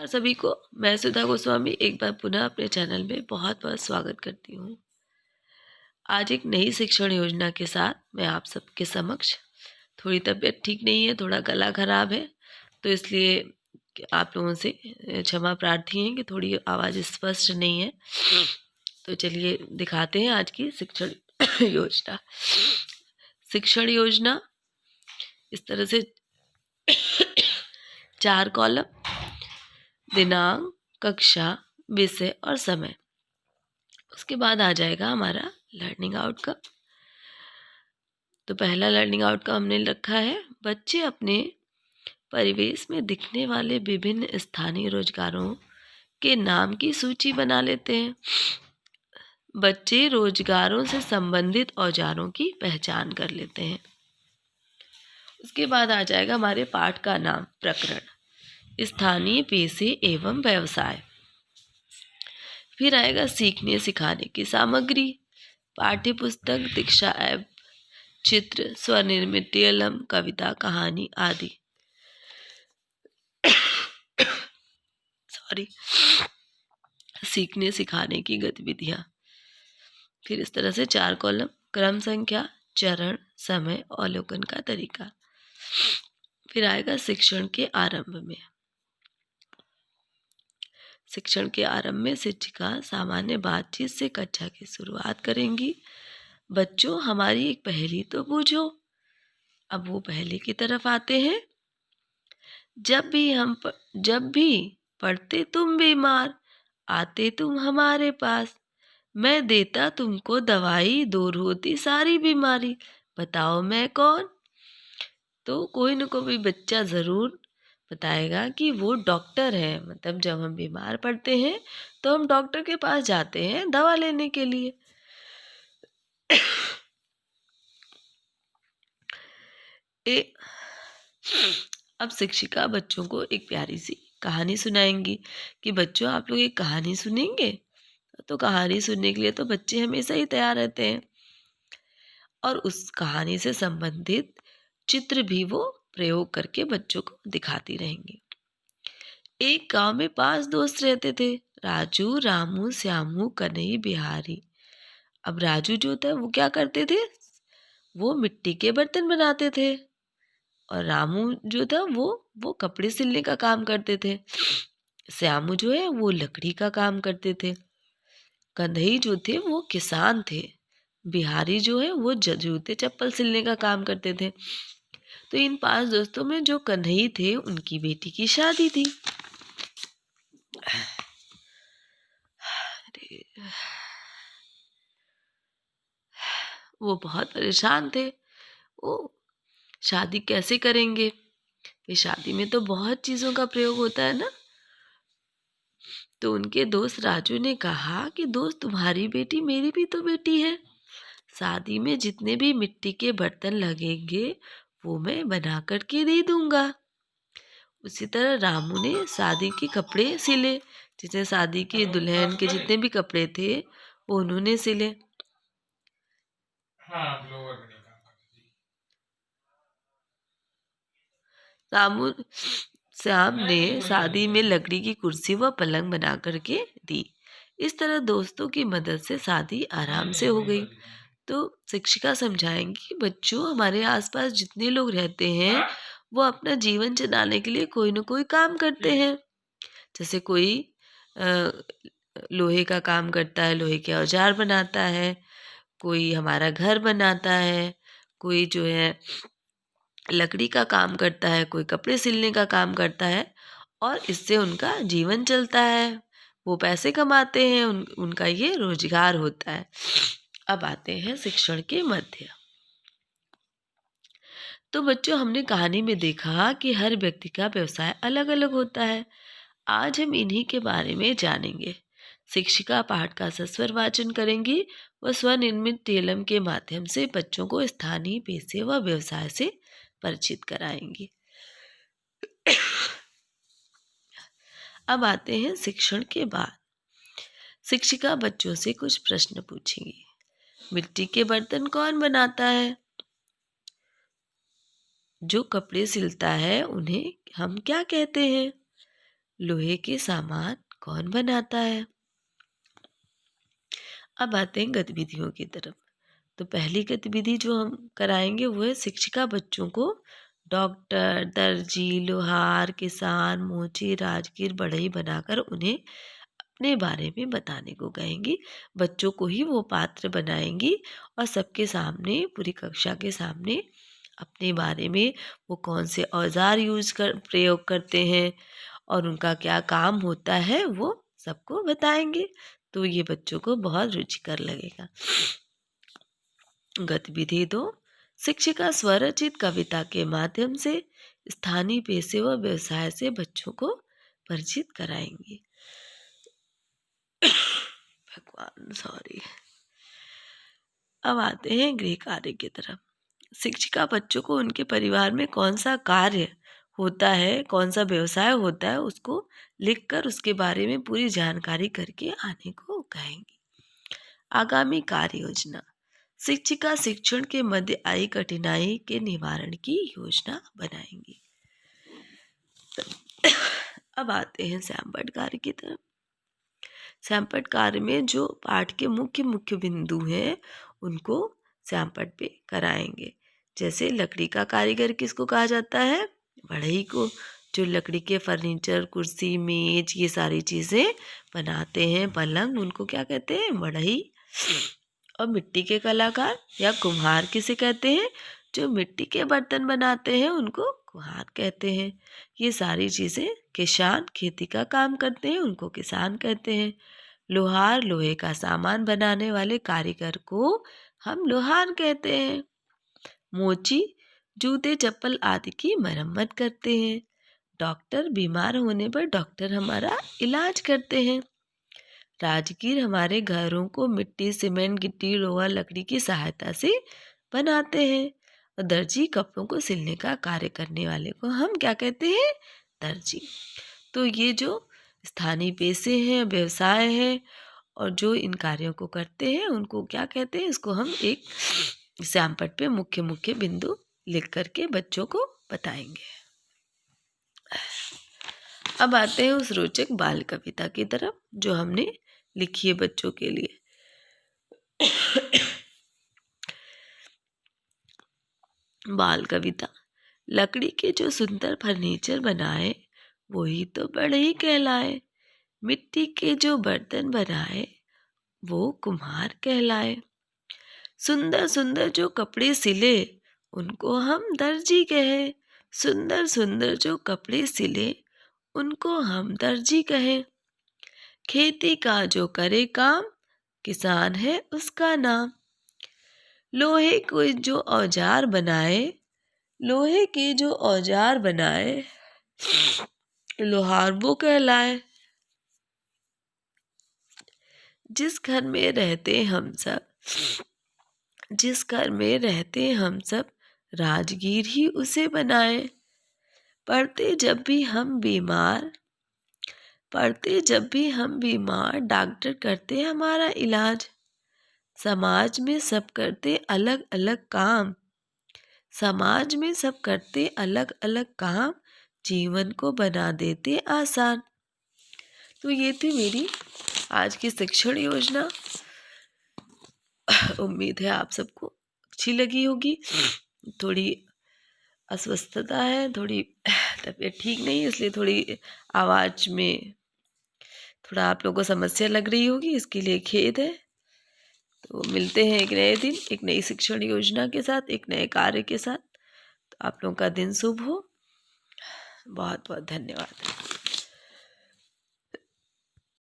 नमस्कार सभी को। मैं सुधा गोस्वामी एक बार पुनः अपने चैनल में बहुत बहुत स्वागत करती हूँ। आज एक नई शिक्षण योजना के साथ मैं आप सबके समक्ष। थोड़ी तबीयत ठीक नहीं है, थोड़ा गला खराब है, तो इसलिए आप लोगों से क्षमा प्रार्थी हैं कि थोड़ी आवाज़ स्पष्ट नहीं है। तो चलिए दिखाते हैं आज की शिक्षण योजना। शिक्षण योजना इस तरह से 4 कॉलम, दिनांक, कक्षा, विषय और समय। उसके बाद आ जाएगा हमारा लर्निंग आउटकम। तो पहला लर्निंग आउटकम हमने रखा है, बच्चे अपने परिवेश में दिखने वाले विभिन्न स्थानीय रोजगारों के नाम की सूची बना लेते हैं। बच्चे रोजगारों से संबंधित औजारों की पहचान कर लेते हैं। उसके बाद आ जाएगा हमारे पाठ का नाम, प्रकरण, स्थानीय पेशे एवं व्यवसाय। फिर आएगा सीखने सिखाने की सामग्री, पाठ्य पुस्तक, दीक्षा ऐप, चित्र, स्वनिर्मित टीएलएम, कविता, कहानी आदि। सीखने सिखाने की गतिविधियां। फिर इस तरह से 4 कॉलम, क्रम संख्या, चरण, समय, अवलोकन का तरीका। फिर आएगा शिक्षण के आरंभ में। शिक्षण के आरंभ में शिक्षिका सामान्य बातचीत से कक्षा की शुरुआत करेंगी। बच्चों, हमारी एक पहेली तो पूछो। अब वो पहेली की तरफ आते हैं। जब भी पढ़ते तुम बीमार, आते तुम हमारे पास, मैं देता तुमको दवाई, दूर होती सारी बीमारी, बताओ मैं कौन। तो कोई न कोई बच्चा ज़रूर बताएगा कि वो डॉक्टर है। मतलब जब हम बीमार पड़ते हैं तो हम डॉक्टर के पास जाते हैं दवा लेने के लिए। अब शिक्षिका बच्चों को एक प्यारी सी कहानी सुनाएंगी कि बच्चों, आप लोग एक कहानी सुनेंगे। तो कहानी सुनने के लिए तो बच्चे हमेशा ही तैयार रहते हैं, और उस कहानी से संबंधित चित्र भी वो प्रयोग करके बच्चों को दिखाती रहेंगी। एक गांव में 5 दोस्त रहते थे, राजू, रामू, श्यामू, कन्हई, बिहारी। अब राजू जो था वो क्या करते थे, वो मिट्टी के बर्तन बनाते थे, और रामू जो था वो कपड़े सिलने का काम करते थे। श्यामू जो है वो लकड़ी का काम करते थे। कन्हई जो थे वो किसान थे। बिहारी जो है वो जूते चप्पल सिलने का काम करते थे। तो इन 5 दोस्तों में जो कन्हई थे, उनकी बेटी की शादी थी। वो बहुत परेशान थे। वो शादी कैसे करेंगे, ये शादी में तो बहुत चीज़ों का प्रयोग होता है ना। तो उनके दोस्त राजू ने कहा कि दोस्त, तुम्हारी बेटी मेरी भी तो बेटी है, शादी में जितने भी मिट्टी के बर्तन लगेंगे वो मैं बना करके दे दूंगा। उसी तरह रामू ने शादी के कपड़े सिले, जिसे शादी की दुल्हन के जितने भी कपड़े थे वो उन्होंने सिले। रामू श्याम ने शादी में लकड़ी की कुर्सी व पलंग बना करके दी। इस तरह दोस्तों की मदद से शादी आराम से हो गई। तो शिक्षिका समझाएंगी कि बच्चों, हमारे आसपास जितने लोग रहते हैं वो अपना जीवन चलाने के लिए कोई ना कोई काम करते हैं। जैसे कोई लोहे का काम करता है, लोहे के औजार बनाता है, कोई हमारा घर बनाता है, कोई जो है लकड़ी का काम करता है, कोई कपड़े सिलने का काम करता है, और इससे उनका जीवन चलता है, वो पैसे कमाते हैं, उनका ये रोजगार होता है। अब आते हैं शिक्षण के मध्य। तो बच्चों, हमने कहानी में देखा कि हर व्यक्ति का व्यवसाय अलग अलग होता है। आज हम इन्हीं के बारे में जानेंगे। शिक्षिका पाठ का सस्वर वाचन करेंगी व स्वनिर्मित टीएलएम के माध्यम से बच्चों को स्थानीय पेशे व व्यवसाय से परिचित कराएंगी। अब आते हैं शिक्षण के बाद। शिक्षिका बच्चों से कुछ प्रश्न पूछेंगी। मिट्टी के बर्तन कौन बनाता है? जो कपड़े सिलता है उन्हें हम क्या कहते हैं? लोहे के सामान कौन बनाता है? अब आते हैं गतिविधियों की तरफ। तो पहली गतिविधि जो हम कराएंगे वो है शिक्षिका बच्चों को डॉक्टर, दर्जी, लोहार, किसान, मोची, राजगीर, बढ़ई बनाकर उन्हें अपने बारे में बताने को कहेंगी। बच्चों को ही वो पात्र बनाएंगी और सबके सामने, पूरी कक्षा के सामने अपने बारे में, वो कौन से औजार प्रयोग करते हैं और उनका क्या काम होता है, वो सबको बताएंगे। तो ये बच्चों को बहुत रुचिकर लगेगा। गतिविधि 2, शिक्षिका स्वरचित कविता के माध्यम से स्थानीय पेशे व व्यवसाय से बच्चों को परिचित कराएंगी। भगवान सॉरी। अब आते हैं गृह कार्य की तरफ। शिक्षिका बच्चों को उनके परिवार में कौन सा कार्य होता है, कौन सा व्यवसाय होता है, उसको लिखकर उसके बारे में पूरी जानकारी करके आने को कहेंगी। आगामी कार्य योजना। शिक्षिका शिक्षण के मध्य आई कठिनाई के निवारण की योजना बनाएंगी। अब आते हैं सैमपट कार्य की तरफ। सैमपट कार्य में जो पाठ के मुख्य बिंदु हैं उनको सैमपट पे कराएंगे। जैसे लकड़ी का कारीगर किसको कहा जाता है? बढ़ई को। जो लकड़ी के फर्नीचर, कुर्सी, मेज, ये सारी चीज़ें बनाते हैं, पलंग, उनको क्या कहते हैं? बढ़ई। और मिट्टी के कलाकार या कुम्हार किसे कहते हैं? जो मिट्टी के बर्तन बनाते हैं उनको कुम्हार कहते हैं। ये सारी चीज़ें, किसान खेती का काम करते हैं उनको किसान कहते हैं। लोहार, लोहे का सामान बनाने वाले कारीगर को हम लोहार कहते हैं। मोची, जूते चप्पल आदि की मरम्मत करते हैं। डॉक्टर, बीमार होने पर डॉक्टर हमारा इलाज करते हैं। राजगीर, हमारे घरों को मिट्टी, सीमेंट, गिट्टी, लोहा, लकड़ी की सहायता से बनाते हैं। और दर्जी, कपड़ों को सिलने का कार्य करने वाले को हम क्या कहते हैं? दर्जी। तो ये जो स्थानीय पेशे हैं, व्यवसाय हैं, और जो इन कार्यों को करते हैं उनको क्या कहते हैं? इसको हम एक सैमपट पे मुख्य बिंदु लिख करके बच्चों को बताएंगे। अब आते हैं उस रोचक बाल कविता की तरफ जो हमने लिखी है बच्चों के लिए। बाल कविता। लकड़ी के जो सुंदर फर्नीचर बनाए वही तो बढ़ई कहलाए। मिट्टी के जो बर्तन बनाए वो कुम्हार कहलाए। सुंदर सुंदर जो कपड़े सिले उनको हम दर्जी कहे। सुंदर सुंदर जो कपड़े सिले उनको हम दर्जी कहें। खेती का जो करे काम किसान है उसका नाम। लोहे के जो औजार बनाए, लोहे के जो औजार बनाए लोहार वो कहलाए। जिस घर में रहते हम सब, जिस घर में रहते हम सब राजगीर ही उसे बनाए। पड़ते जब भी हम बीमार डॉक्टर करते हमारा इलाज। समाज में सब करते अलग अलग काम, समाज में सब करते अलग अलग काम, जीवन को बना देते आसान। तो ये थी मेरी आज की शिक्षण योजना। उम्मीद है आप सबको अच्छी लगी होगी। थोड़ी अस्वस्थता है, थोड़ी तबीयत ठीक नहीं है, इसलिए थोड़ी आवाज़ में थोड़ा आप लोगों को समस्या लग रही होगी, इसके लिए खेद है। तो मिलते हैं एक नए दिन, एक नई शिक्षण योजना के साथ, एक नए कार्य के साथ। तो आप लोगों का दिन शुभ हो। बहुत बहुत धन्यवाद।